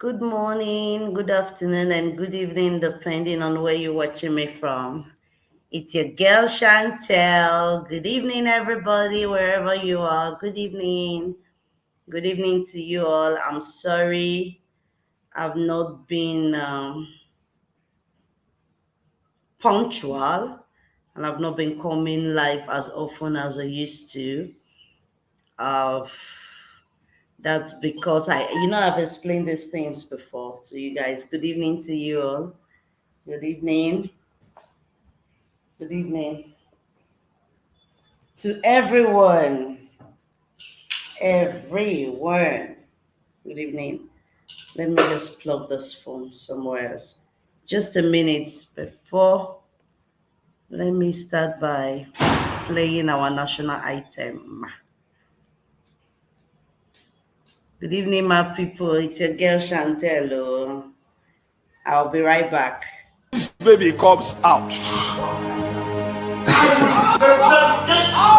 Good morning, good afternoon, and good evening, depending on where you're watching me from. It's your girl Chantel. Good evening, everybody, wherever you are. Good evening. Good evening to you all. I'm sorry I've not been punctual and I've not been coming live as often as I used to. Uh, that's because I've explained these things before to you guys. Good evening to you all. Good evening. Good evening to everyone. Everyone. Good evening. Let me just plug this phone somewhere else. Just a minute before. Let me start by playing our national item. Good evening, my people. It's your girl Chantel. Oh. I'll be right back. This baby comes out.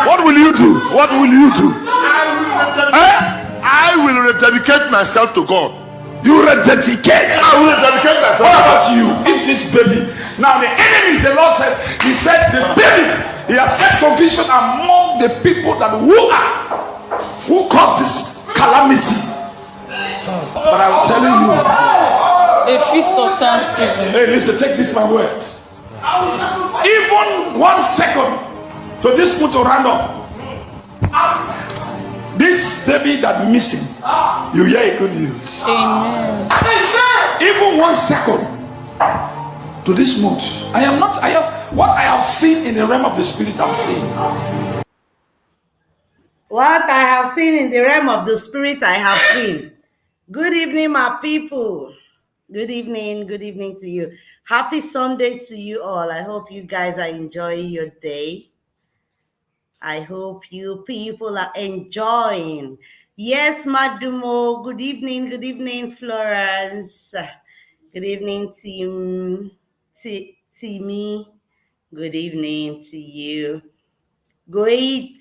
What will you do? What will you do? I will rededicate myself to God. You rededicate. I will rededicate myself. What about you? If this baby. Now the enemies, the Lord said, He said the baby, He has set confusion among the people that who caused this calamity. But I'm telling you, a feast of thanksgiving. hey, listen, take this my word. Even 1 second to this moon to round up. This baby that missing, you hear a good news. Amen. Even 1 second to this mood. What I have seen in the realm of the spirit, I'm seeing. What I have seen in the realm of the spirit, I have seen. Good evening, my people. Good evening to you. Happy Sunday to you all. I hope you guys are enjoying your day. I hope you people are enjoying. Yes, Madumo. Good evening, Florence. Good evening, Timmy. Good evening to you. Goitisa.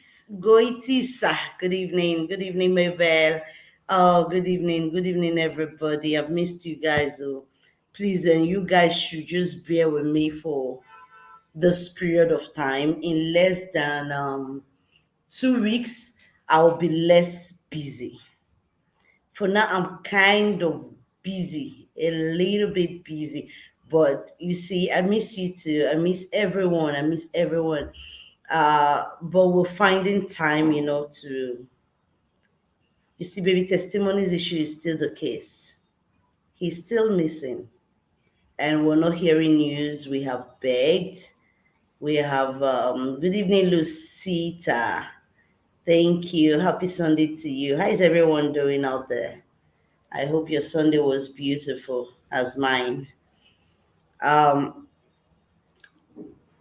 Good evening, Mabel. Oh, good evening, everybody. I've missed you guys. Oh, please, and you guys should just bear with me for this period of time. In less than 2 weeks, I'll be less busy. For now, I'm kind of busy, a little bit busy. But you see, I miss you too. I miss everyone. But we're finding time, to you see, baby testimonies issue is still the case. He's still missing. And we're not hearing news. We have begged. We have good evening, Lucita. Thank you. Happy Sunday to you. How is everyone doing out there? I hope your Sunday was beautiful as mine.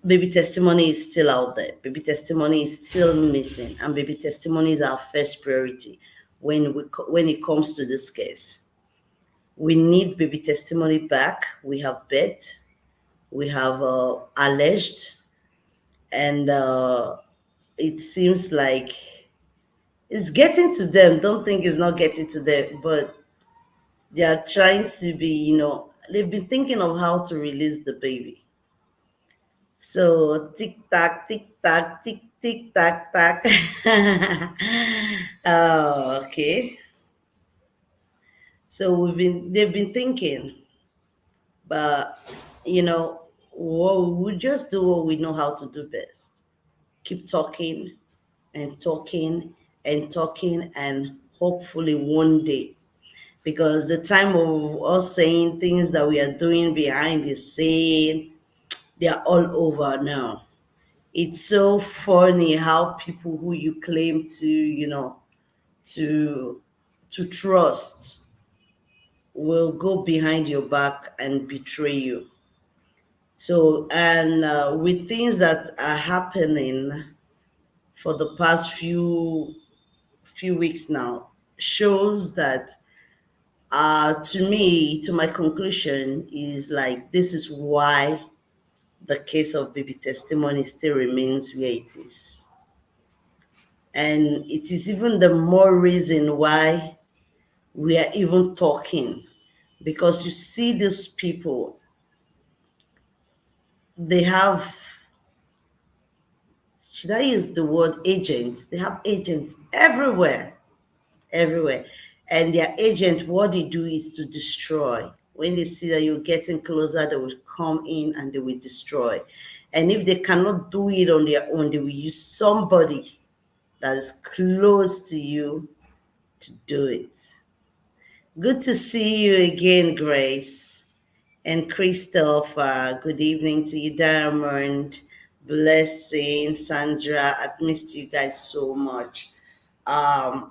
Baby testimony is still out there. Baby testimony is still missing, and baby testimony is our first priority when it comes to this case. We need baby testimony back. We have bet, we have alleged, and it seems like it's getting to them. Don't think it's not getting to them, but they are trying to be, they've been thinking of how to release the baby. So tick tack, tick tack, tack. Oh, okay. So they've been thinking, but we just do what we know how to do best. Keep talking and talking and talking, and hopefully one day, because the time of us saying things that we are doing behind the scene, they are all over now. It's so funny how people who you claim to to trust will go behind your back and betray you. So, and with things that are happening for the past few weeks now, shows that to my conclusion is like, this is why the case of baby testimony still remains where it is. And it is even the more reason why we are even talking because you see these people, they have, should I use the word agents? They have agents everywhere, everywhere. And their agent, what they do is to destroy. When they see that you're getting closer, they will come in and they will destroy. And if they cannot do it on their own, they will use somebody that is close to you to do it. Good to see you again, Grace. And Christopher, good evening to you, Diamond. Blessing, Sandra. I've missed you guys so much. A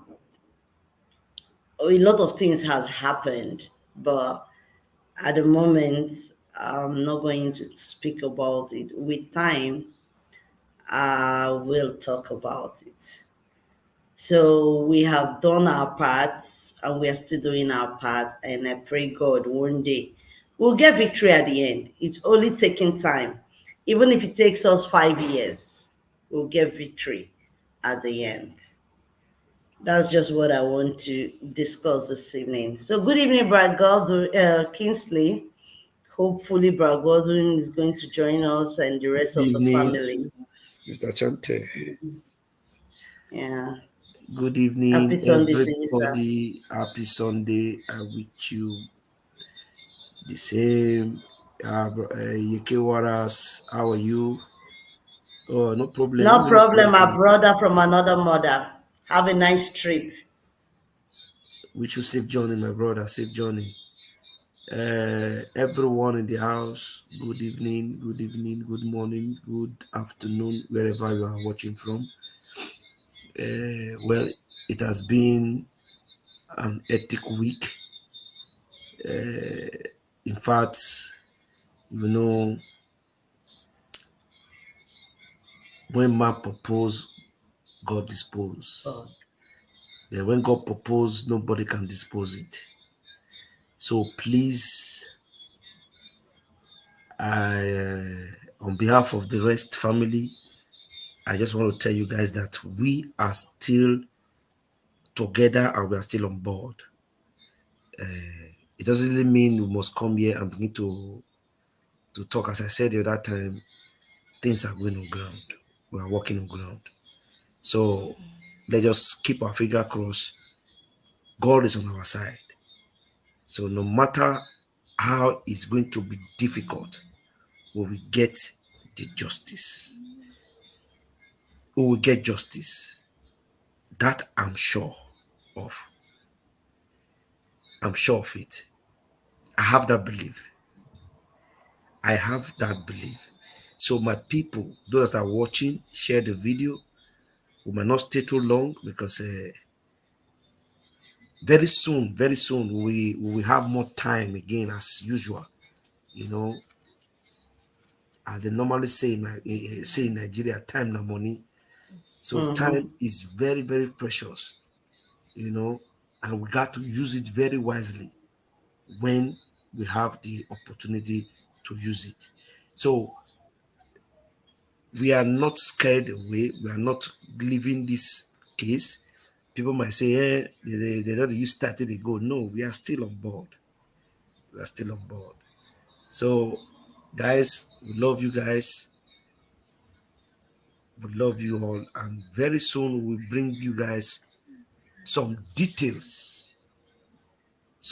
lot of things has happened, but at the moment, I'm not going to speak about it. With time, I will talk about it. So we have done our parts and we are still doing our part. And I pray God one day we'll get victory at the end. It's only taking time. Even if it takes us 5 years, we'll get victory at the end. That's just what I want to discuss this evening. So good evening, Brad Godwin, Kingsley. Hopefully, Brad Godwin is going to join us and the rest Good of the evening, family. Mr. Chante. Yeah. Good evening, Happy Sunday to you, sir. everybody. Happy Sunday. I wish you the same. Yeke Waras, how are you? Oh, no problem. No problem, my brother from another mother. Have a nice trip. Wish you safe journey, my brother. Safe journey. Everyone in the house, good evening, good morning, good afternoon, wherever you are watching from. Well, it has been an hectic week. In fact, when man propose, God dispose. Oh. Then when God propose, nobody can dispose it. So please, on behalf of the rest family, I just want to tell you guys that we are still together and we are still on board. It doesn't really mean we must come here and begin to talk. As I said the other time, things are going on ground. We are walking on ground. So let's just keep our finger crossed. God is on our side. So no matter how it's going to be difficult, we will get the justice. We will get justice. That I'm sure of. I'm sure of it. I have that belief. I have that belief. So my people, those that are watching, share the video. We might not stay too long because very soon, we will have more time again as usual. As they normally say in Nigeria, time na money. So time is very, very precious, and we got to use it very wisely when we have the opportunity to use it. So we are not scared away. We are not leaving this case. People might say, they don't use started, they go. No, we are still on board. We are still on board. So, guys, we love you guys. We love you all. And very soon we'll bring you guys some details.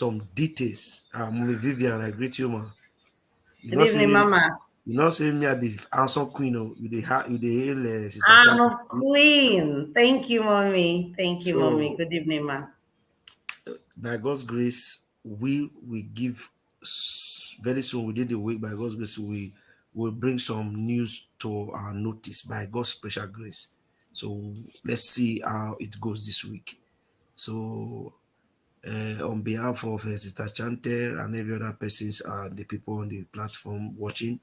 Mommy Vivian, I greet you, man. Good evening, Mama. You know, say me I be handsome queen. You the hail sister. I'm a queen. Thank you, Mommy. Thank you, So, Mommy. Good evening, Ma. By God's grace, we give very soon. We did the week. By God's grace, we will bring some news to our notice by God's special grace. So let's see how it goes this week. So on behalf of Sister Chantel and every other persons, the people on the platform watching,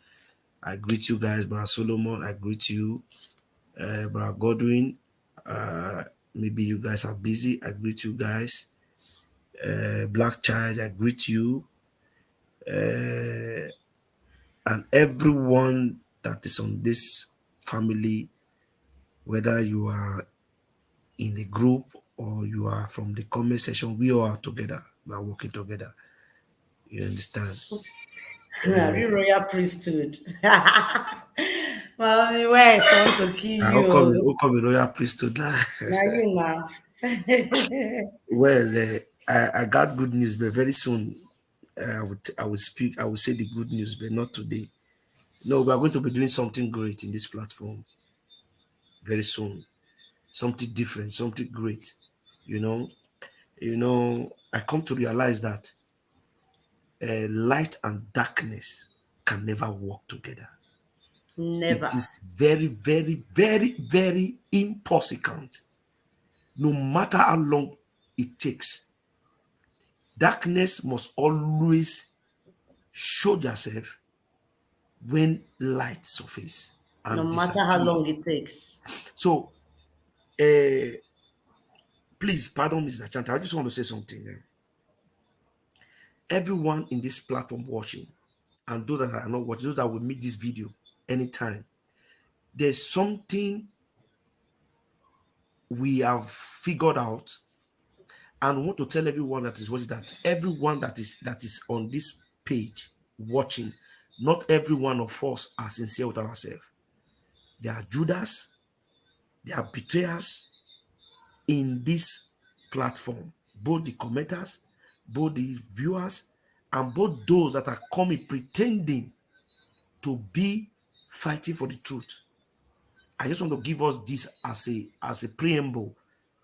I greet you guys, Brother Solomon. I greet you, Brother Godwin. Maybe you guys are busy. I greet you guys. Black Child, I greet you. And everyone that is on this family, whether you are in a group or you are from the comment section, we all are together. We are working together. You understand? Are you royal priesthood? Mommy, where I want to kill you? How come a royal priesthood now? Now you now. Well, I got good news, but very soon I will speak. I will say the good news, but not today. No, we are going to be doing something great in this platform very soon. Something different, something great. You know, I come to realize that light and darkness can never work together. It Never. is very, very, very, very impossible. No matter how long it takes, darkness must always show yourself when light surface No and matter how disappear. long it takes. So, please pardon Mr. Chanta. I just want to say something. Everyone in this platform watching, and those that are not watching, those that will meet this video anytime, there's something we have figured out, and want to tell everyone that is watching that everyone that is on this page watching, not every one of us are sincere with ourselves. There are Judas, there are betrayers in this platform, both the commenters, both the viewers, and both those that are coming pretending to be fighting for the truth. I just want to give us this as a preamble.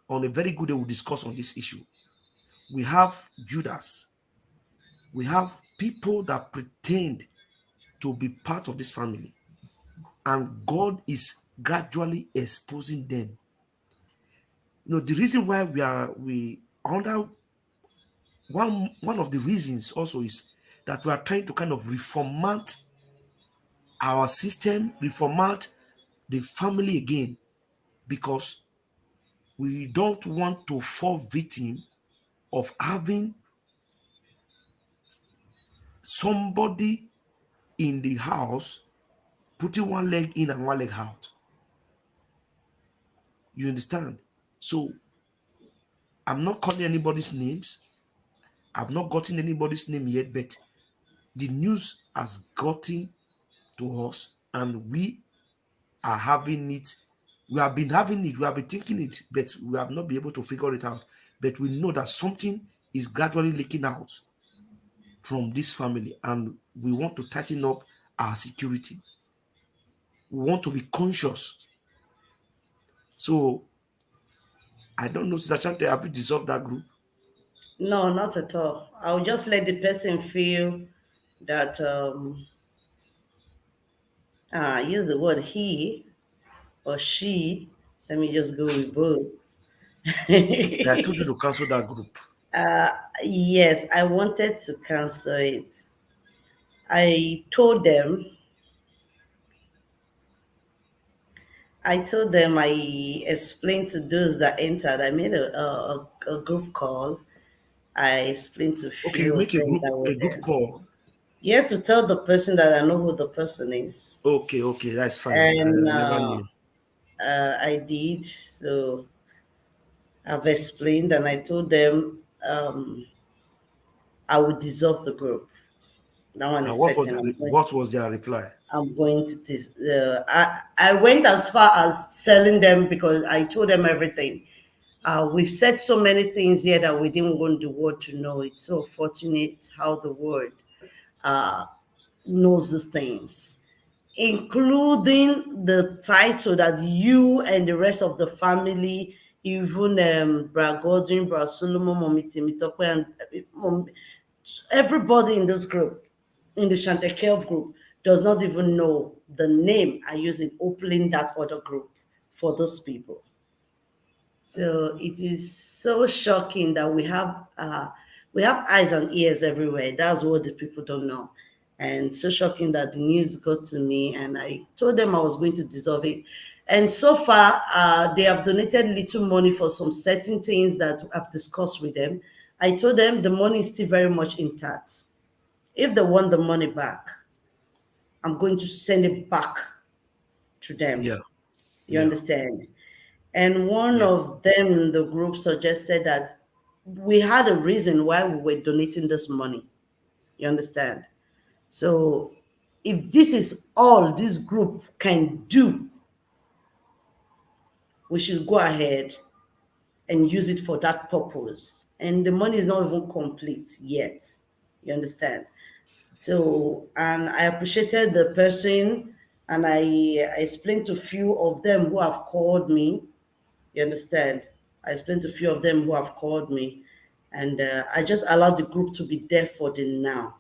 On a very good day, we'll discuss on this issue. We have Judas. We have people that pretend to be part of this family, and God is gradually exposing them. The reason why we under one of the reasons also is that we are trying to kind of reformat our system, reformat the family again, because we don't want to fall victim of having somebody in the house putting one leg in and one leg out. You understand? So I'm not calling anybody's names. I've not gotten anybody's name yet, but the news has gotten to us, and we are having it. We have been having it, we have been thinking it, but we have not been able to figure it out. But we know that something is gradually leaking out from this family, and we want to tighten up our security. We want to be conscious. So I don't know, Sister Chante, have you dissolved that group? No, not at all. I'll just let the person feel that use the word he or she. Let me just go with both. I told you to cancel that group. Yes, I wanted to cancel it. I told them, I explained to those that entered. I made a group call. I explained to Okay, you few of make them that a were group there. call. You have to tell the person that I know who the person is, Okay, that's fine. I and never knew. I did. So I've explained, and I told them I would dissolve the group. That one And is certain. what was their reply? I'm going to this. I went as far as telling them, because I told them everything. We've said so many things here that we didn't want the world to know. It's so fortunate how the world uh, knows these things, including the title that you and the rest of the family, even Bra Godwin, Bra Solomon, Mommy Temitope, and everybody in this group, in the Chantekel group, does not even know the name I use in opening that other group for those people. So it is so shocking that we have eyes and ears everywhere. That's what the people don't know. And so shocking that the news got to me, and I told them I was going to dissolve it. And so far, they have donated little money for some certain things that I've discussed with them. I told them the money is still very much intact. If they want the money back, I'm going to send it back to them. Yeah, You yeah, understand? And one yeah. of them in the group suggested that we had a reason why we were donating this money. You understand? So if this is all this group can do, we should go ahead and use it for that purpose. And the money is not even complete yet. You understand? So, and I appreciated the person, and I explained to few of them who have called me. You understand? I explained to few of them who have called me, and I just allowed the group to be there for the now.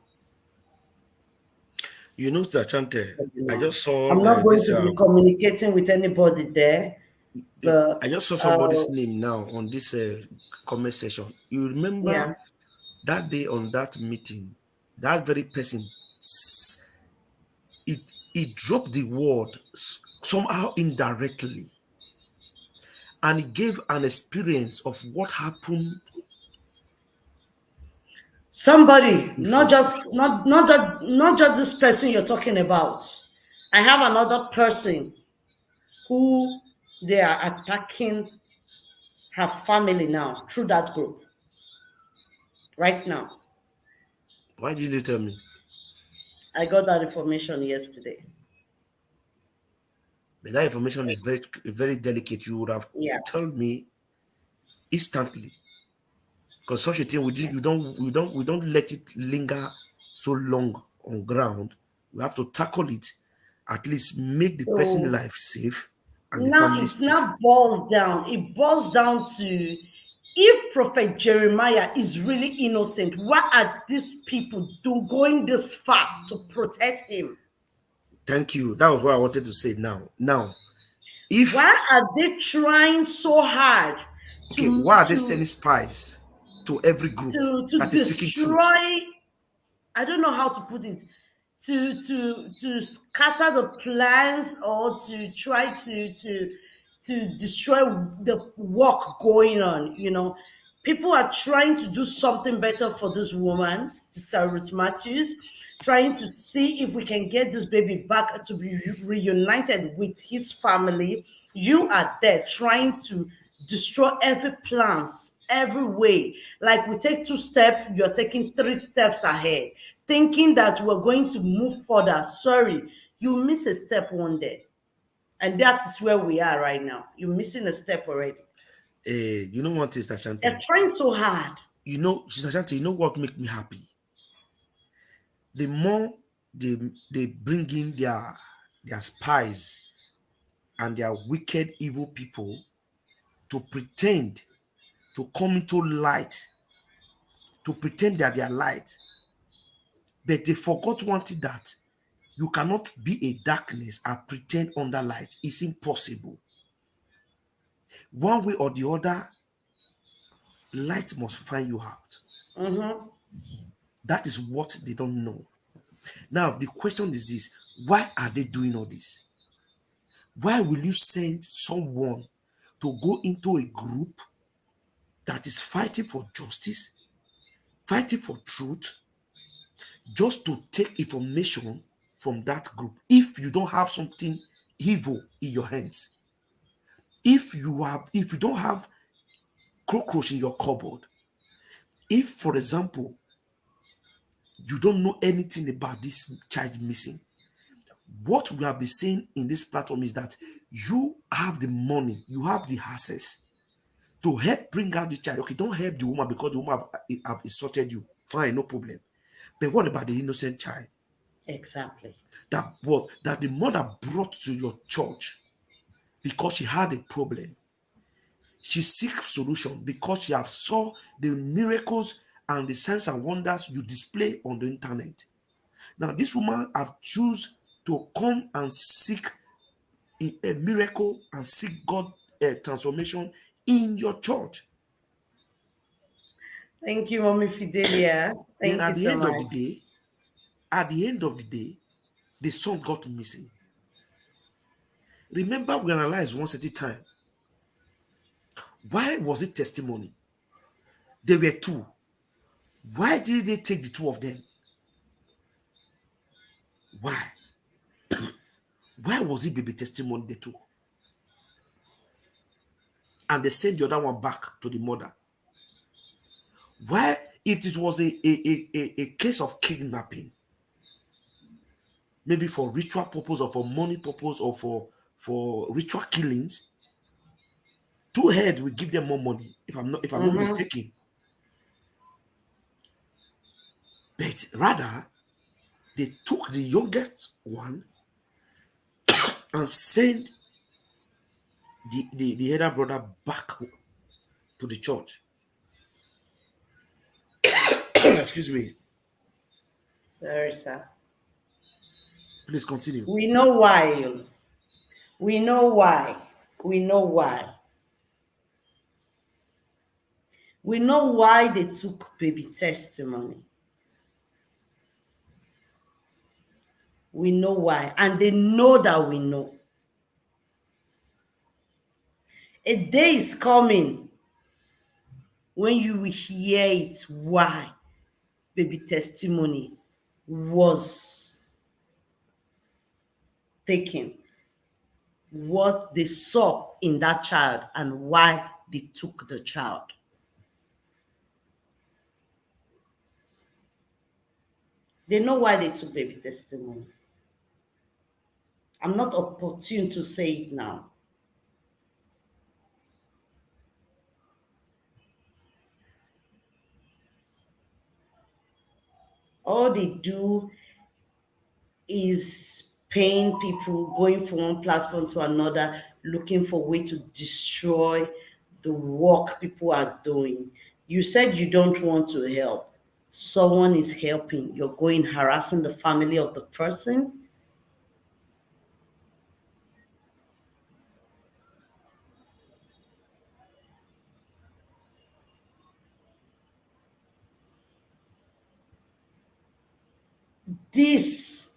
You know, Chante, I just saw I'm not going this. to be communicating with anybody there, but I just saw somebody's name now on this comment section. You remember yeah. that day on that meeting, that very person, it dropped the word somehow indirectly, and it gave an experience of what happened. Somebody, not just this person you're talking about. I have another person who they are attacking her family now through that group right now. Why did you tell me? I got that information yesterday. But that information is very, very delicate. You would have told me instantly, because such a thing we don't let it linger so long on ground. We have to tackle it, at least make the person life safe and the Now family it safe. now boils down. It boils down to, if Prophet Jeremiah is really innocent, why are these people going this far to protect him? Thank you. That was what I wanted to say now. If why are they trying so hard why are they sending spies to every group to that is speaking destroy? truth? I don't know how to put it. To scatter the plans, or to try to destroy the work going on. You know, people are trying to do something better for this woman, Sister Ruth Matthews, trying to see if we can get this baby back to be reunited with his family. You are there trying to destroy every plans, every way. Like we take 2 steps, you're taking 3 steps ahead, thinking that we're going to move further. Sorry, you miss a step one day. And that is where we are right now. You're missing a step already. You know what, Sister Chante? They're trying so hard. You know, Sister Chante, you know what make me happy? The more they bring in their spies and their wicked, evil people to pretend to come into light, to pretend that they are light. But they forgot one thing, that you cannot be a darkness and pretend under light. It's impossible. One way or the other, light must find you out. That is what they don't know. Now, the question is this: why are they doing all this? Why will you send someone to go into a group that is fighting for justice, fighting for truth, just to take information from that group if you don't have something evil in your hands? If you don't have cockroach in your cupboard, if, for example, you don't know anything about this child missing, what we have been saying in this platform is that you have the money, you have the access to help bring out the child. Okay, don't help the woman because the woman have insulted you. Fine, no problem. But what about the innocent child? Exactly. That the mother brought to your church because she had a problem. She seeks solution because she have saw the miracles and the signs and wonders you display on the internet. Now, this woman have choose to come and seek a miracle and seek God transformation in your church. Thank you, Mommy Fidelia. Thank Then you so much. at the end of the day, the son got missing. Remember, we analyzed once at a time. Why was it testimony? There were 2. Why did they take the 2 of them? Why? Why was it baby testimony they took? And they sent the other one back to the mother. Why, if this was a case of kidnapping, maybe for ritual purpose or for money purpose or for ritual killings, two heads will give them more money. If I'm not mistaken, but rather they took the youngest one and sent the elder brother back to the church. Excuse me. Sorry, sir. Please continue. We know why. We know why. We know why. We know why they took baby testimony. We know why. And they know that we know. A day is coming when you will hear it why baby testimony was taken, what they saw in that child, and why they took the child. They know why they took baby testimony. I'm not opportune to say it now. All they do is paying people, going from one platform to another, looking for a way to destroy the work people are doing. You said you don't want to help. Someone is helping. You're going harassing the family of the person. This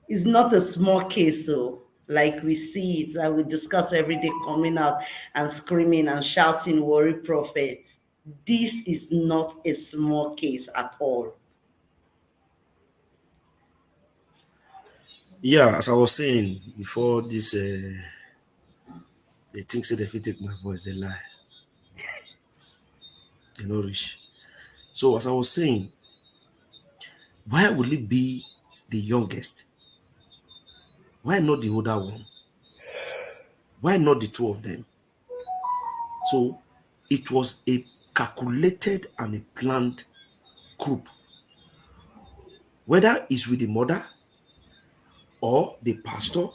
is not a small case, so like we see it, that we discuss every day, coming out and screaming and shouting, worry prophet. This is not a small case at all. Yeah, as I was saying before this, they think say if you take my voice, they lie. They no rich. So as I was saying, why would it be the youngest? Why not the older one? Why not the two of them? So it was a calculated and a planned group. Whether it's with the mother or the pastor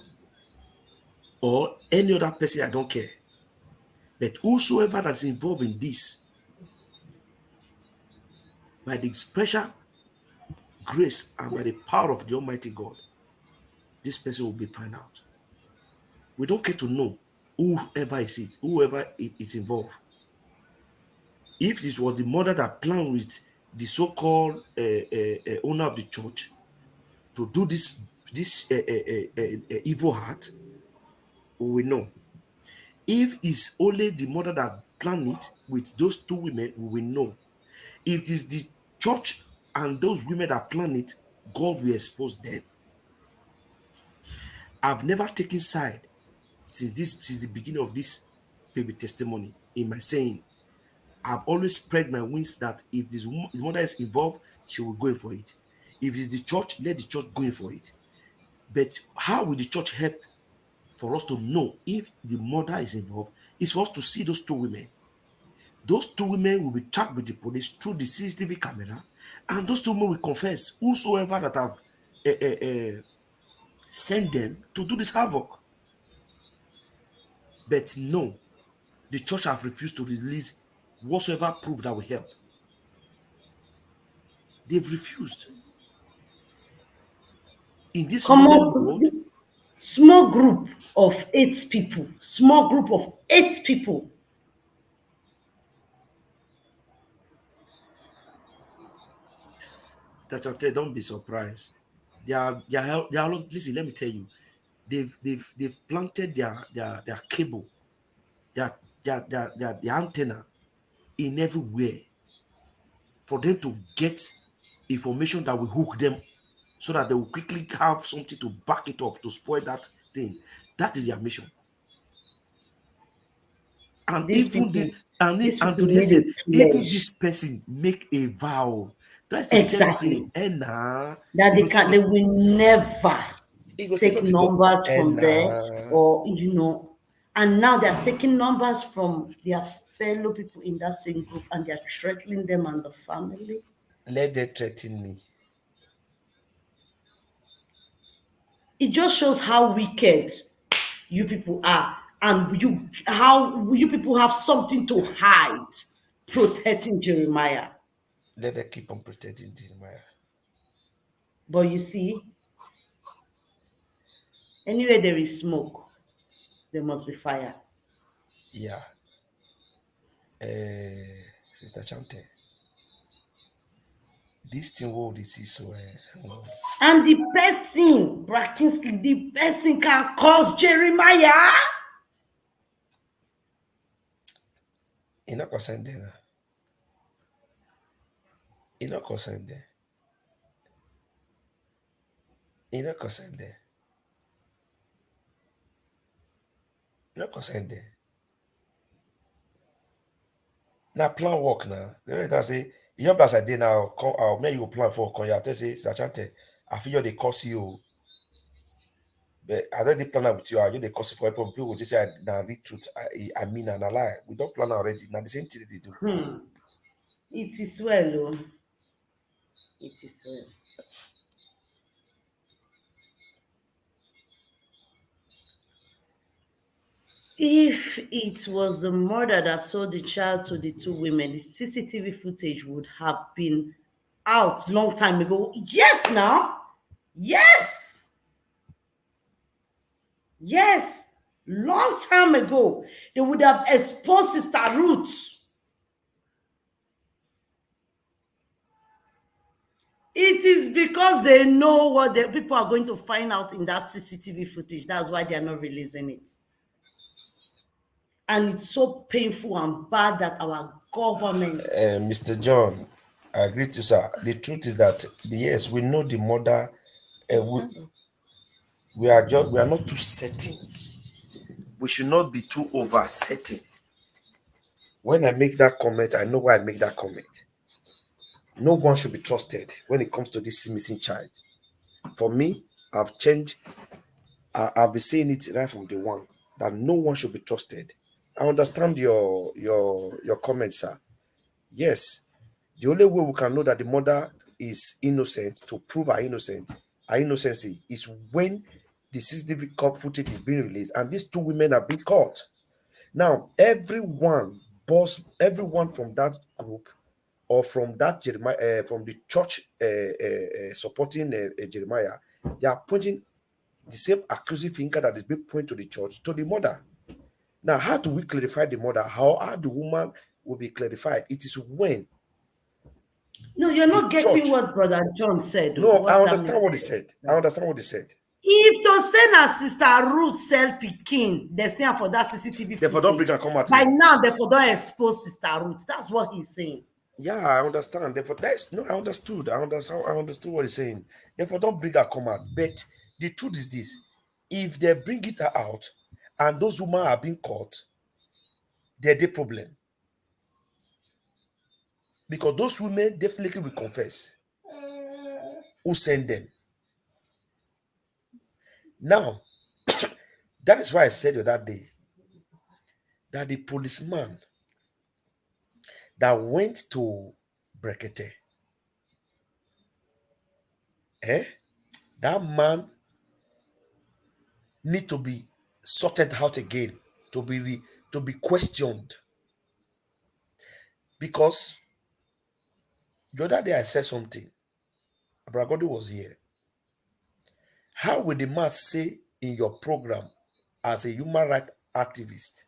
or any other person, I don't care. But whosoever that's involved in this, by the special grace and by the power of the Almighty God, this person will be found out. We don't get to know whoever is involved. If this was the mother that planned with the so-called owner of the church to do this evil heart, we will know. If it's only the mother that planned it with those two women, we will know. If it is the church and those women that planned it, God will expose them. I've never taken side since the beginning of this baby testimony in my saying. I've always spread my wings that if this mother is involved, she will go in for it. If it's the church, let the church go in for it. But how will the church help for us to know if the mother is involved? It's for us to see those two women. Those two women will be tracked with the police through the CCTV camera, and those two women will confess whosoever that have sent them to do this havoc. But no, the church have refused to release whatsoever proof that will help. They've refused. In this modern world, small group of 8 people, small group of 8 people. don't be surprised. They are listen, let me tell you, they've planted their cable, their antenna in everywhere for them to get information that will hook them so that they will quickly have something to back it up to spoil that thing. That is their mission. And even And, These and people to the made a extent, even pledge. this person make a vow, tries to tell you, say, Exactly. nah, That he they go say, can, they will never he go say take nothing, go, numbers from there, nah. or and now they're taking numbers from their fellow people in that same group, and they're threatening them and the family. Let them threaten me. It just shows how wicked you people are, and how you people have something to hide, protecting Jeremiah. Let them keep on protecting Jeremiah. But you see, anywhere there is smoke, there must be fire. Yeah. Sister Chante, this thing what this is so And the person, Brackinsley, the person can cause Jeremiah. he not concerned there. He not concerned there. He not concerned there. He not concerned there. Now plan work now. The way that say, you as I did now, I'll make you plan for come. You tell say, Sachante, I feel they cost you. But I don't plan out with you. I just they cost you for people. People will just say, now the truth. I mean and I lie. We don't plan already. Now the same thing they do. It is well, oh. It is well. If it was the mother that sold the child to the two women, the CCTV footage would have been out long time ago. Yes, now. Yes. Yes. Long time ago. They would have exposed Sister Ruth. It is because they know what the people are going to find out in that CCTV footage. That's why they are not releasing it. And it's so painful and bad that our government. Mr. John, I agree to sir. The truth is that yes, we know the mother. We are not too certain. We should not be too over certain. When I make that comment, I know why I make that comment. No one should be trusted when it comes to this missing child. For me, I've changed. I've been saying it right from day one that no one should be trusted. I understand your comment, sir. Yes, the only way we can know that the mother is innocent, to prove her innocency, is when the CCTV footage is being released and these two women are being caught. Now, everyone from that group or from that Jeremiah, from the church supporting Jeremiah, they are pointing the same accusing finger that is being pointed to the church, to the mother. Now, how do we clarify the mother? How the woman will be clarified? It is when No, you're not the getting church. what Brother John said. No, I What's that understand what he message? said. I understand what he said. If to say na Sister Ruth sell pikin, they say am for that CCTV Therefore, don't bring footage. her come out By here. now, therefore, don't expose Sister Ruth. That's what he's saying. Yeah, I understand. Therefore, that's no, I understood. I understood what he's saying. Therefore, don't bring her come out. But the truth is this: if they bring it out and those women are being caught, they're the problem. Because those women definitely will confess who sent them. Now, that is why I said the other day that the policeman that went to Brekete, that man need to be sorted out again, to be questioned. Because the other day I said something. Abragodi was here. How will the man say in your program as a human rights activist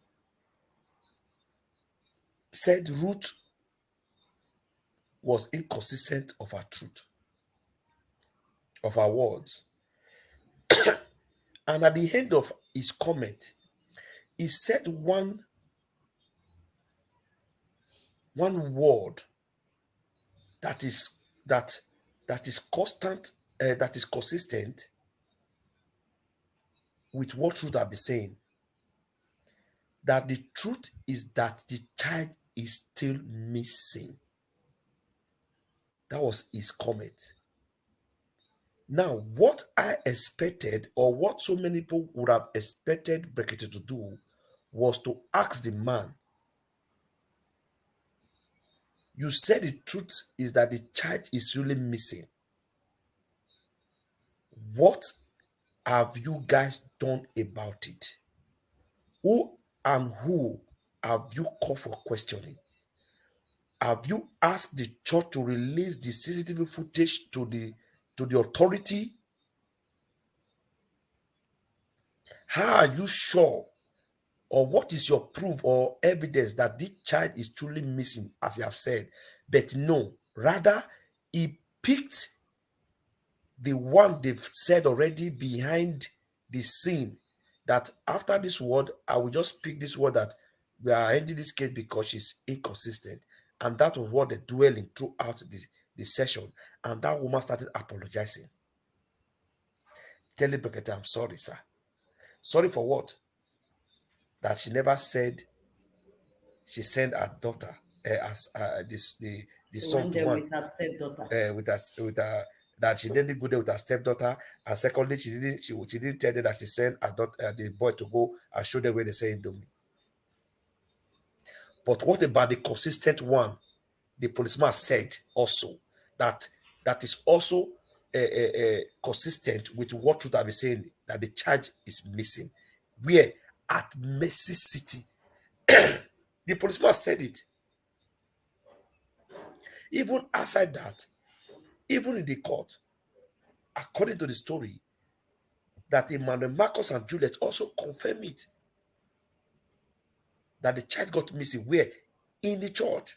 said Ruth was inconsistent of her truth, of her words? And at the end of his comment, he said one word that is constant, that is consistent with what Ruth have been saying. that the truth is that the child is still missing. That was his comment. Now, what I expected, or what so many people would have expected Brekete to do, was to ask the man, you said the truth is that the child is really missing. What have you guys done about it? Who and who have you called for questioning? Have you asked the church to release the CCTV footage to the authority? How are you sure, or what is your proof or evidence that this child is truly missing, as you have said? But no, rather, he picked the one they've said already behind the scene, that after this word, I will just pick this word that we are ending this case because she's inconsistent. And that was what they dwelling throughout the session. And that woman started apologizing. Telling Brekete, I'm sorry, sir. Sorry for what? That she never said she sent her daughter as the son Went to there one with her stepdaughter. with her, that she didn't go there with her stepdaughter, and secondly, she didn't tell them that she sent her daughter, the boy, to go and show them where they say Indomie. But what about the consistent one? The policeman said also that is also consistent with what Truth have been saying, that the charge is missing. Where? At Mercy City. The policeman said it. Even outside that, even in the court, according to the story, that Emmanuel, Marcus, and Juliet also confirm it, that the child got missing. Where? In the church.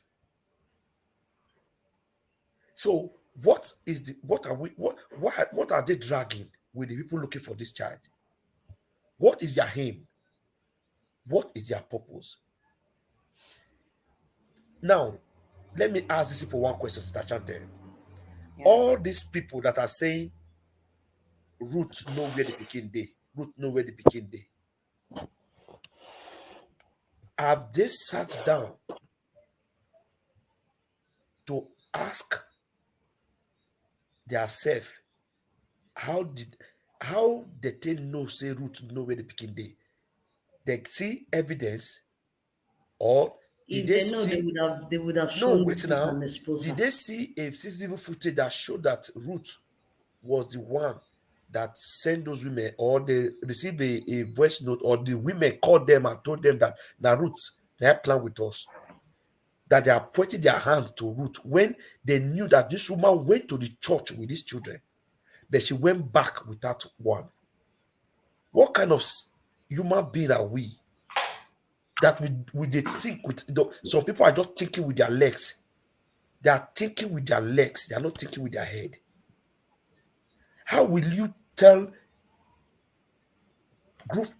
So what are they dragging with the people looking for this child? What is their aim? What is their purpose? Now, let me ask these people one question, Sister Chante. Yeah. All these people that are saying Ruth know where the pikin dey, Ruth know where the pikin dey, have they sat down to ask themselves how they know say Ruth know where the pikin dey? They see evidence, or did If they they know, see? they would have No, shown wait it now. and exposed Did her. they see a CCTV footage that showed that Ruth was the one that sent those women, or they received a voice note, or the women called them and told them that now Ruth, they have plan with us, that they are pointing their hand to Ruth when they knew that this woman went to the church with these children, but she went back without one? What kind of human being are we that we they think with some people are just thinking with their legs? They are thinking with their legs, they are not thinking with their head. How will you tell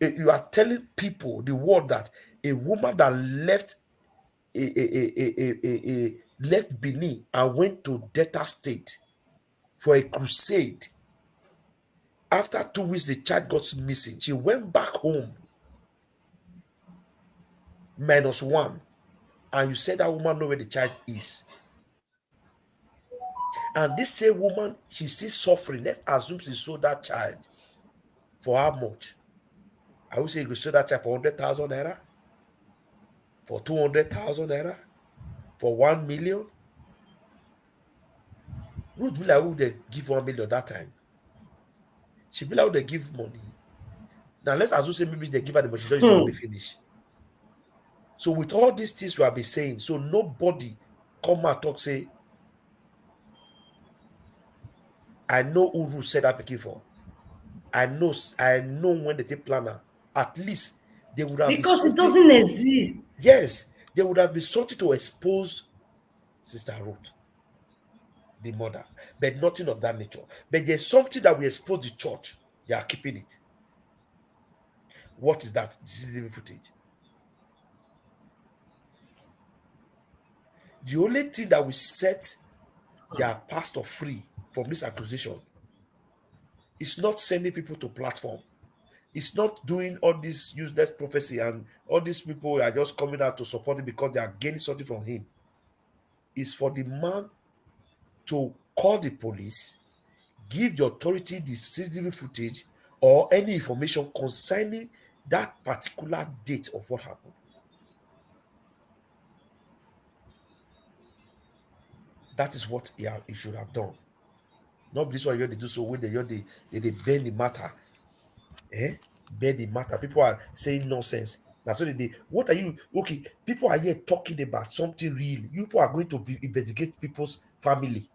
you are telling people, the world, that a woman that left left Benin and went to Delta State for a crusade, after 2 weeks the child got missing, she went back home -1, and you said that woman know where the child is? And this same woman, she's still suffering. Let's assume she sold that child for how much? I would say you could sell that child for 100,000 naira, for 200,000 naira, for 1 million. Ruth be like, who they give 1 million that time? She be like, who they give money? Now let's assume say maybe they give her the money, she doesn't use the money finish. So with all these things we have been saying, so nobody come and talk, say, I know who Ruth said that picking for. I know when they take planner. At least they would have Because been it doesn't exist. Yes, there would have been something to expose Sister Ruth, the mother, but nothing of that nature. But there's something that will expose the church. They are keeping it. What is that? This is the footage. The only thing that will set their pastor free from this accusation is not sending people to platform. It's not doing all this useless prophecy and all these people are just coming out to support him because they are gaining something from him. It's for the man to call the police, give the authority the CCTV footage or any information concerning that particular date of what happened. That is what he should have done. Not this one they do so when they bend the matter. Bend the matter. People are saying nonsense. That's what they what are you okay? People are here talking about something real. You people are going to investigate people's family,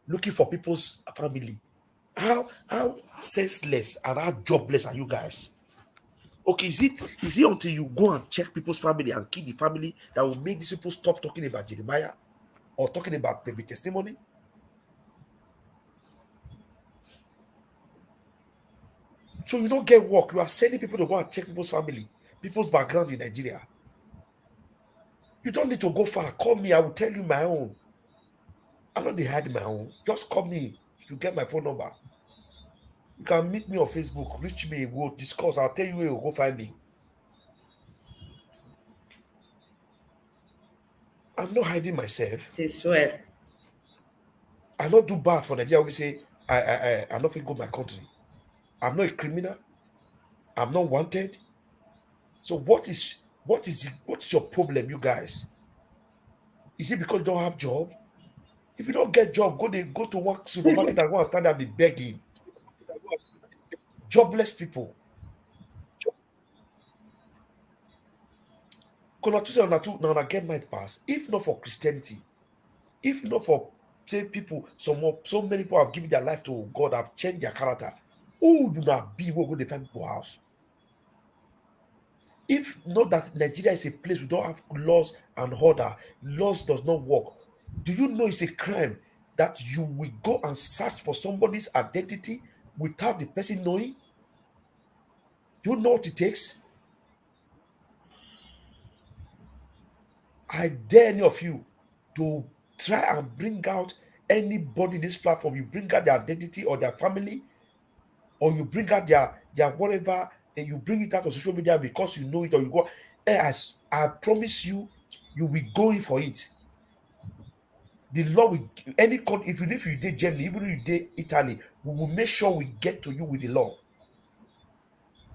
looking for people's family. How senseless and how jobless are you guys? Okay, is it until you go and check people's family and kill the family that will make these people stop talking about Jeremiah or talking about baby testimony? So you don't get work. You are sending people to go and check people's family, people's background in Nigeria. You don't need to go far. Call me. I will tell you my own. I know they had my own. Just call me. You get my phone number. You can meet me on Facebook. Reach me. We'll discuss. I'll tell you where you'll go find me. I'm not hiding myself. This well. I not do bad for Nigeria. We say I not go my country. I'm not a criminal. I'm not wanted. So what is your problem, you guys? Is it because you don't have job? If you don't get job, go to work supermarket and go and stand there and be begging. Jobless people. Now get my pass. If not for Christianity, if not for say people, so many people have given their life to God, have changed their character. Who do not be where go to find people house? If not that Nigeria is a place we don't have laws and order, laws does not work. Do you know it's a crime that you will go and search for somebody's identity without the person knowing? Do you know what it takes? I dare any of you to try and bring out anybody in this platform. You bring out their identity or their family, or you bring out their whatever, and you bring it out on social media because you know it, or you go. As I promise you, you will go in for it. The law will any country, even if you did Germany, even if you did Italy, we will make sure we get to you with the law.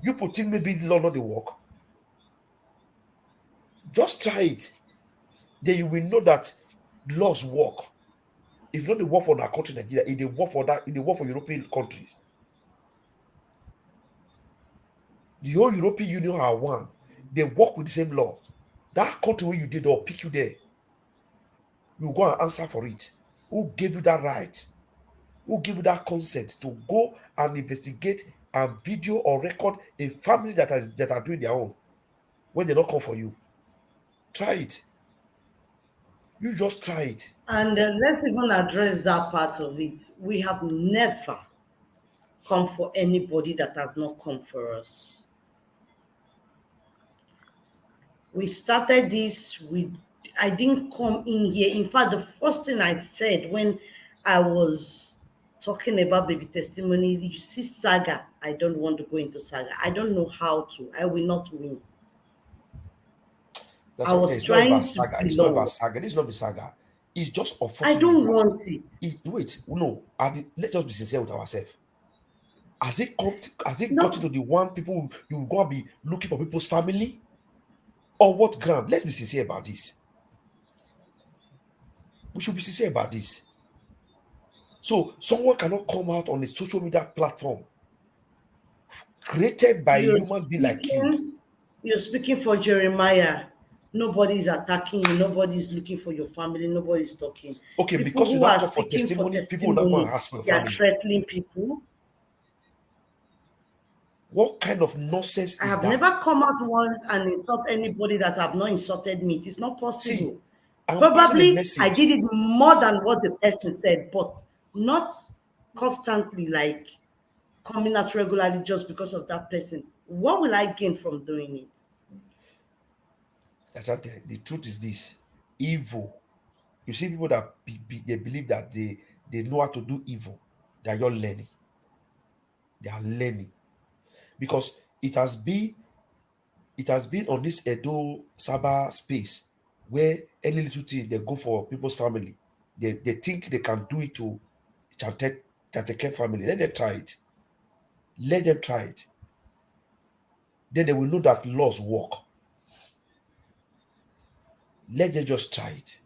You put in maybe the law not the work. Just try it. Then you will know that laws work. If not the work for that country, Nigeria, it the work for that, it the work for European countries. The whole European Union are one. They work with the same law. That country where you did, they'll pick you there. You go and answer for it. Who gave you that right? Who gave you that consent to go and investigate and video or record a family that are doing their own when they don't come for you? Try it. You just try it. And let's even address that part of it. We have never come for anybody that has not come for us. We started this with, I didn't come in here. In fact, the first thing I said when I was talking about baby testimony, you see saga. I don't want to go into saga. I don't know how to. I will not win. That's I okay. was It's not about trying saga. to It's not belong. about saga. This is not the saga. It's just I unfortunate. don't that want it. wait, no. Let's just be sincere with ourselves. Has it No. got to the one people you will go and be looking for people's family? Or what ground? Let's be sincere about this. We should be sincere about this. So someone cannot come out on a social media platform created by a human being like you. You're speaking for Jeremiah. Nobody is attacking you. Nobody is looking for your family. Nobody is talking. Okay, People because you who don't are talk for speaking for testimony, people will not go and testimony, ask for your they are family. threatening people. What kind of nonsense I is have that? never come out once and insult anybody that have not insulted me. It is not See, possible. I'm passing a Probably I message. did it more than what the person said, but not constantly, like coming out regularly just because of that person. What will I gain from doing it? Achante, the truth is this: evil. You see people that they believe that they know how to do evil. They are not learning. They are learning. because it has been on this Edo Saba space where any little thing they go for people's family. They think they can do it to Chanteke family. Let them try it. Let them try it. Then they will know that laws work. Let them just try it.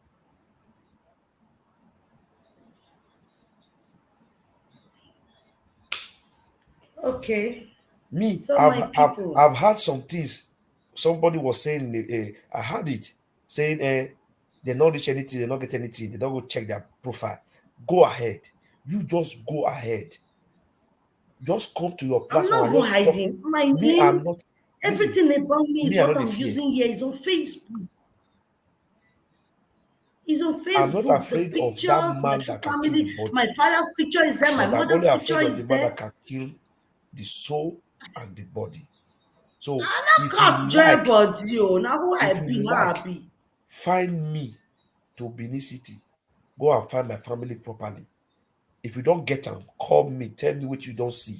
Okay. Me, So my people, I've had some things. Somebody was saying, I had it saying, they not reach anything, they not get anything, they don't go check their profile. Go ahead. You just go ahead. Just come to your I'm platform not and even just talk. hiding. My Me, I'm names, not. Listen, everything about me is me, I'm what not the I'm fear. using here. Is on Facebook. It's on I'm not Facebook. The afraid of that pictures, my man full that can kill the family, body, my father's picture is there, my but I'm mother's only picture afraid of the is man there. that can kill the soul and the body. So I'm if not caught you joy like, body. Oh, now who I if you be, how I like, be. find me to Benin City. Go and find my family properly. If you don't get them, call me. Tell me what you don't see.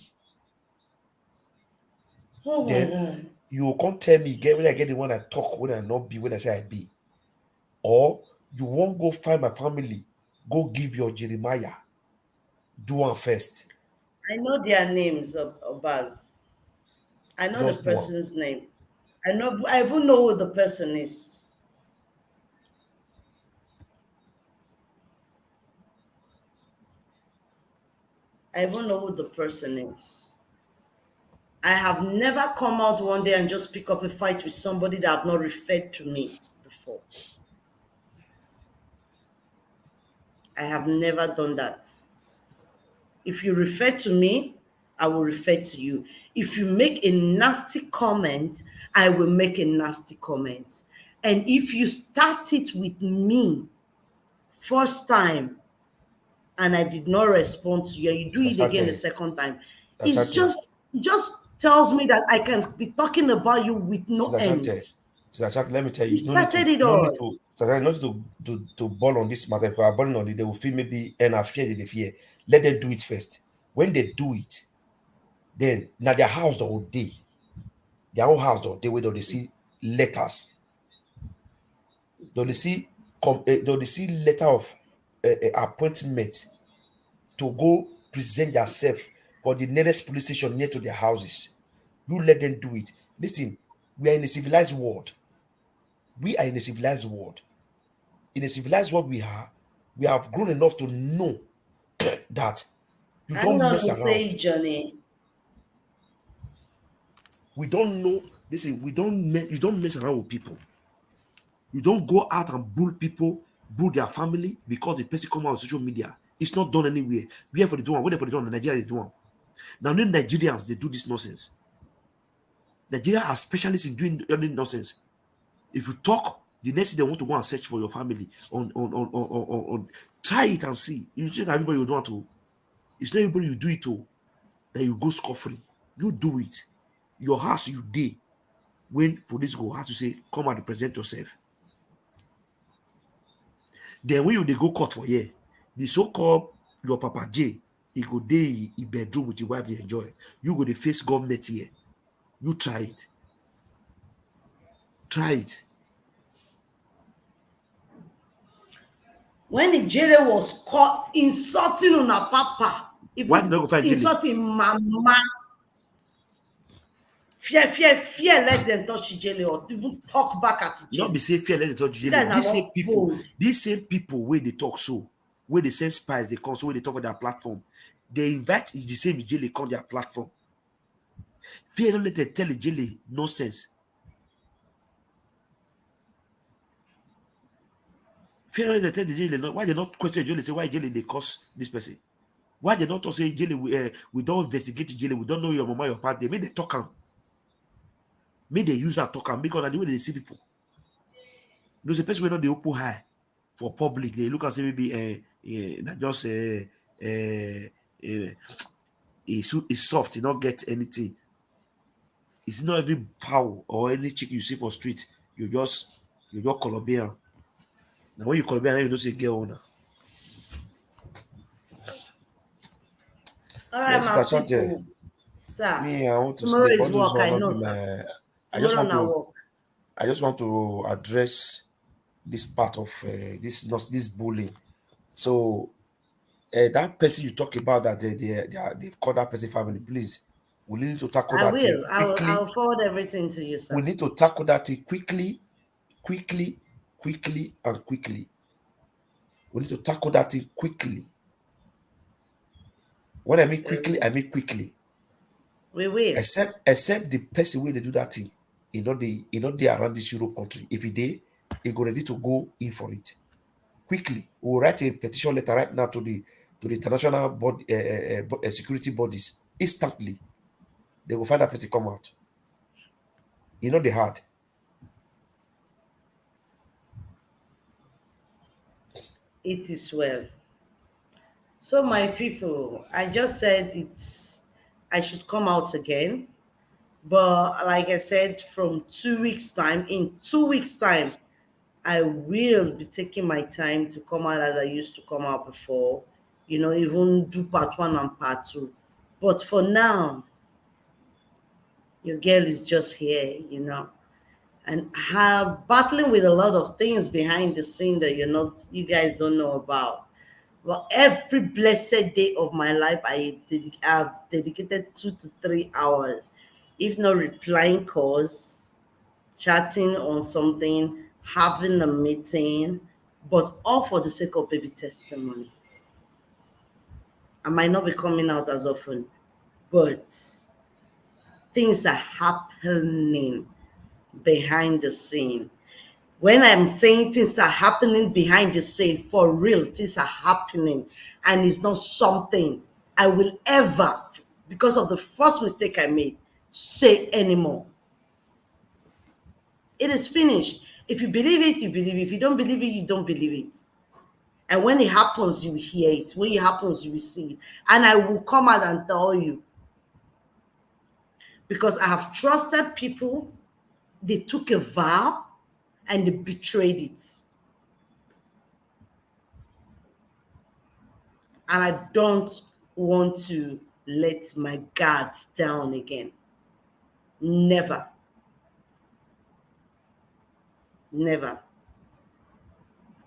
Then you will come tell me get when I get the one I talk, when I not be, when I say I be. Or you won't go find my family. Go give your Jeremiah. Do one first. I know their names of Baz. I know the Just do one. person's name. I even know who the person is. I even know who the person is. I have never come out one day and just pick up a fight with somebody that have not referred to me before. I have never done that. If you refer to me, I will refer to you. If you make a nasty comment, I will make a nasty comment. And if you start it with me first time and I did not respond to you, and you do Mr. it again the Chate, second time, Mr. Chate, it just tells me that I can be talking about you with no Mr. end. Chate, Mr. Chate, let me tell You you, started it all. not to ball on this matter, because balling on it, they will feel maybe and I fear they fear. Let them do it first. When they do it, then now their house the whole day, their own house the day where they see letters, they see they see letter of appointment to go present themselves for the nearest police station near to their houses. You let them do it. Listen, we are in a civilized world. We are in a civilized world. In a civilized world, we have grown enough to know that you I'm don't not mess to around. say, Johnny. We don't know. Listen, you don't mess around with people. You don't go out and bull people, bull their family because the person come out on social media. It's not done anywhere. Where for the one, where for the one, Nigeria they do one. Now, only Nigerians they do this nonsense. Nigeria are specialists in doing any nonsense. If you talk, the next thing they want to go and search for your family on try it and see. You think everybody would want to. It's not everybody you do it to that you go scot-free. You do it. Your house you day. When police go, have to say, come and present yourself. Then when they go court for here, the so-called your Papa J, he go day in bedroom with your wife, they enjoy. You go the face government here. You try it. Try it. When the jailer was caught insulting on her papa, Why did even not go find Jelly? insulting mama, fear, let them touch the jailer or even talk back at the Not jailer. be say fear, let them touch You Jelly. guys are not bold. These same people where they talk so, where they send spies, they come so where they talk on their platform. They invite the same Jelly on their platform. Fear don't let them tell the Jelly nonsense. Fear don't let them tell the Jelly why they not question Jelly, say why Jelly they cause this person. Why they not say Jelly we don't investigate Jelly, we don't know your mama, your papa. They made they talk am. Make they use that talk am because the way they see people. There's a person where not the open high for public. They look and say maybe not just it's soft, you don't get anything. It's not every fowl or any chick you see for street. You're just Colombian. Now when you Colombian, you don't say girl owner. All right, Yes, my Sister Chante. people. Sir, Me, I want to tomorrow sleep. is All those work, one I not know, be sir. my. I just Tomorrow want now to. work. I just want to address this part of this bullying. So that person you talk about that they've called that person family. Please, we need to tackle I that thing will. quickly. I'll forward everything to you, We sir. need to tackle that thing quickly, and quickly. We need to tackle that thing quickly. When I mean quickly, I mean quickly. We will. Except the person where they do that thing, not they around this Europe country. If he go ready to go in for it quickly. We'll write a petition letter right now to the international body, security bodies instantly. They will find that person come out. They hard. It is well. So, my people, I just said I should come out again. But like I said, from 2 weeks' time, in 2 weeks' time, I will be taking my time to come out as I used to come out before, even do part one and part two. But for now, your girl is just here, and her battling with a lot of things behind the scene that you guys don't know about. Well, every blessed day of my life, have dedicated 2 to 3 hours, if not replying calls, chatting on something, having a meeting, but all for the sake of baby testimony. I might not be coming out as often, but things are happening behind the scene. When I'm saying things are happening behind the scene, for real, things are happening. And it's not something I will ever, because of the first mistake I made, say anymore. It is finished. If you believe it, you believe it. If you don't believe it, you don't believe it. And when it happens, you will hear it. When it happens, you will see it. And I will come out and tell you. Because I have trusted people, they took a vow, and they betrayed it. And I don't want to let my guards down again. Never. Never.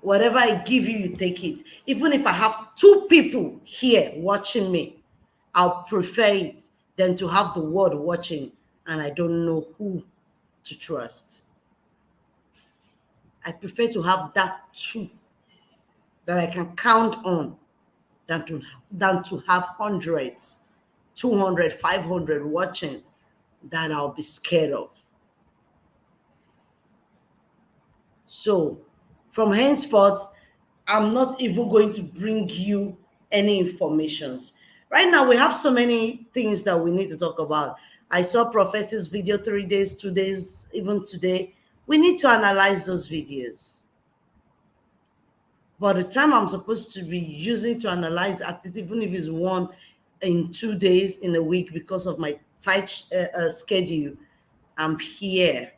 Whatever I give you, you take it. Even if I have 2 people here watching me, I'll prefer it than to have the world watching and I don't know who to trust. I prefer to have that 2 that I can count on than to have hundreds, 200, 500 watching that I'll be scared of. So, from henceforth, I'm not even going to bring you any informations. Right now, we have so many things that we need to talk about. I saw Prophet's video 3 days, 2 days, even today. We need to analyze those videos. But the time I'm supposed to be using to analyze, at least even if it's 1 in 2 days in a week because of my tight schedule, I'm here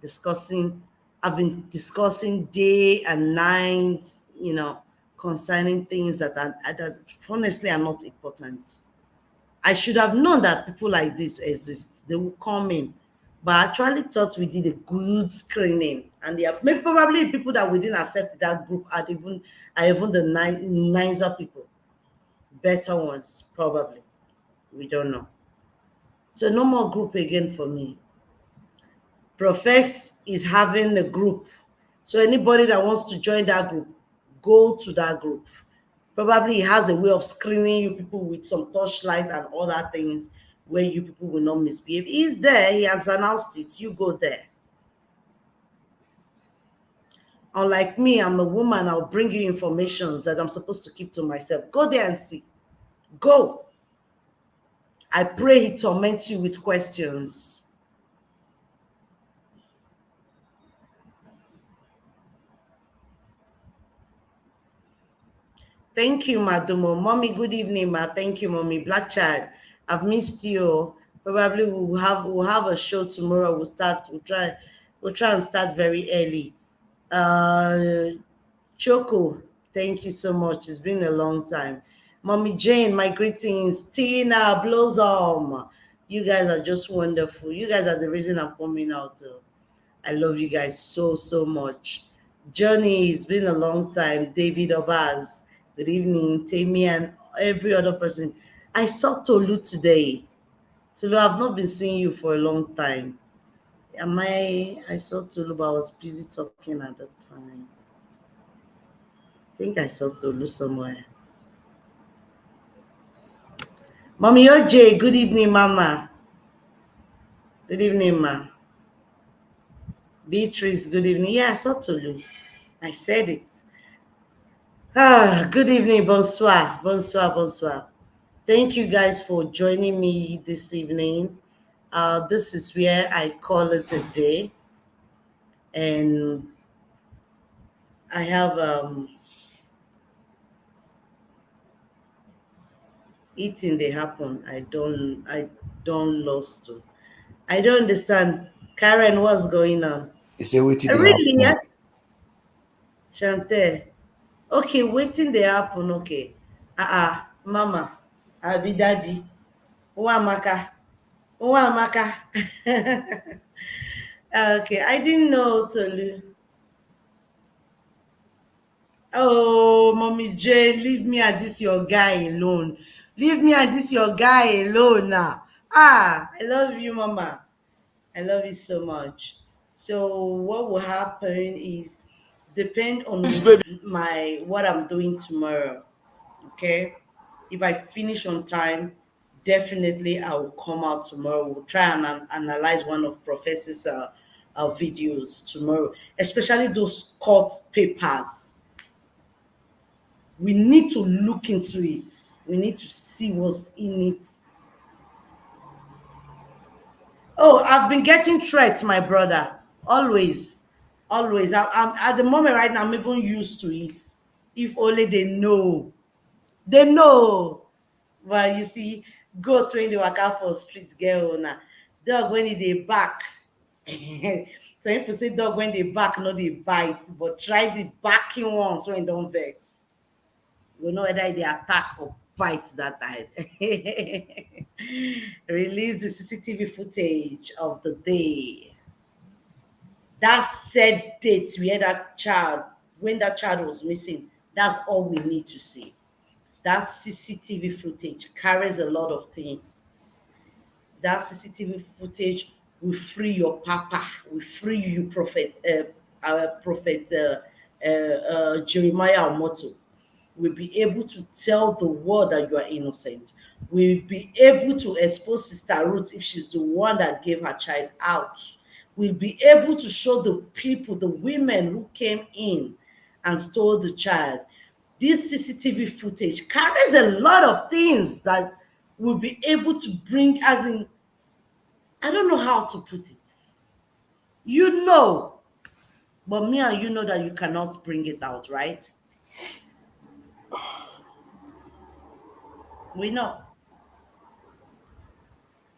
discussing. I've been discussing day and night, concerning things that honestly are not important. I should have known that people like this exist. They will come in. But I actually thought we did a good screening. And there are maybe probably people that we didn't accept that group are even the nicer people. Better ones, probably. We don't know. So no more group again for me. Profess is having a group. So anybody that wants to join that group, go to that group. Probably he has a way of screening you people with some torchlight and other things where you people will not misbehave. He's there. He has announced it. You go there. Unlike me, I'm a woman. I'll bring you information that I'm supposed to keep to myself. Go there and see. Go. I pray he torments you with questions. Thank you, Madumo. Mommy, good evening, ma. Thank you, Mommy. Black Child, I've missed you. Probably we'll have a show tomorrow. We'll try and start very early. Choco, thank you so much. It's been a long time. Mommy Jane, my greetings. Tina, Blossom. You guys are just wonderful. You guys are the reason I'm coming out. I love you guys so, so much. Johnny, it's been a long time. David Obaz, good evening. Tammy and every other person. I saw Tolu today. Tolu, I've not been seeing you for a long time. I saw Tolu, but I was busy talking at the time. I think I saw Tolu somewhere. Mommy OJ, good evening, Mama. Good evening, Ma. Beatrice, good evening. Yeah, I saw Tolu. I said it. Good evening, bonsoir, bonsoir, bonsoir. Thank you guys for joining me this evening. This is where I call it a day. And I have eating they happen. I don't lost to. I don't understand. Karen, what's going on? He said, wait till they Really? Yeah? happen. Chante. Okay, waiting they happen. Okay. Mama. I'll be daddy. Uwamaka. Uwamaka. Okay, I didn't know Tolu. Oh, Mommy Jane, leave me and this your guy alone. Leave me and this your guy alone now. I love you, Mama. I love you so much. So what will happen is depend on This baby. what I'm doing tomorrow. Okay. If I finish on time, definitely I will come out tomorrow. We'll try and analyze one of Professor's videos tomorrow, especially those court papers. We need to look into it. We need to see what's in it. Oh, I've been getting threats, my brother. Always. Always. I'm at the moment right now, I'm even used to it. If only they know. They know. Well, you see, go train the waka for street girl now. Dog when they back. So people say dog when they back, not they bite, but try the backing ones when don't vex. We know whether they attack or bite that time. Release the CCTV footage of the day. That said date where that child, when that child was missing, that's all we need to see. That CCTV footage carries a lot of things. That CCTV footage will free your papa, will free you, Prophet Jeremiah Omoto. Will be able to tell the world that you are innocent. Will be able to expose Sister Ruth if she's the one that gave her child out. Will be able to show the people, the women who came in and stole the child. This CCTV footage carries a lot of things that will be able to bring, as in, I don't know how to put it. You know, but me and you know that you cannot bring it out, right? We know.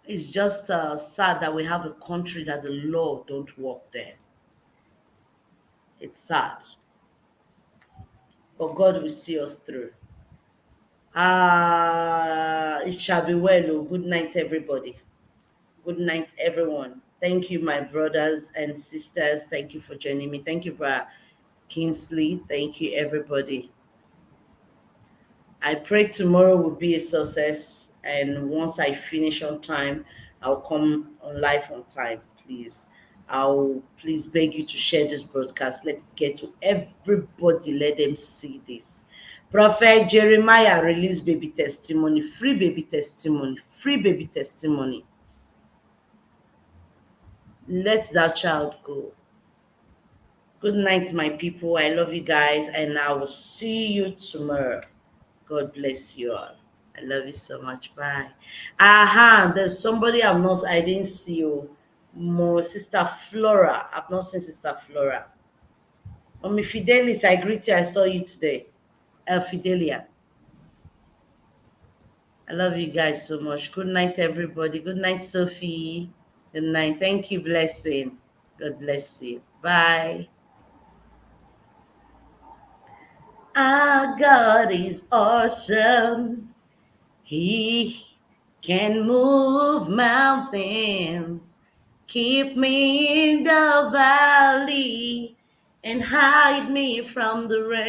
It's just sad that we have a country that the law don't work there. It's sad. But God will see us through. It shall be well. Oh. Good night, everybody. Good night, everyone. Thank you, my brothers and sisters. Thank you for joining me. Thank you, for Kingsley. Thank you, everybody. I pray tomorrow will be a success. And once I finish on time, I'll come on live on time, please. I'll please beg you to share this broadcast. Let's get to everybody. Let them see this. Prophet Jeremiah released baby testimony, free baby testimony, free baby testimony. Let that child go. Good night, my people. I love you guys, and I will see you tomorrow. God bless you all. I love you so much. Bye. There's somebody I didn't see you. More Sister Flora. I've not seen Sister Flora. Mommy Fidelis, I greet you. I saw you today. Fidelia. I love you guys so much. Good night, everybody. Good night, Sophie. Good night. Thank you, blessing. God bless you. Bye. Our God is awesome. He can move mountains, keep me in the valley, and hide me from the rain.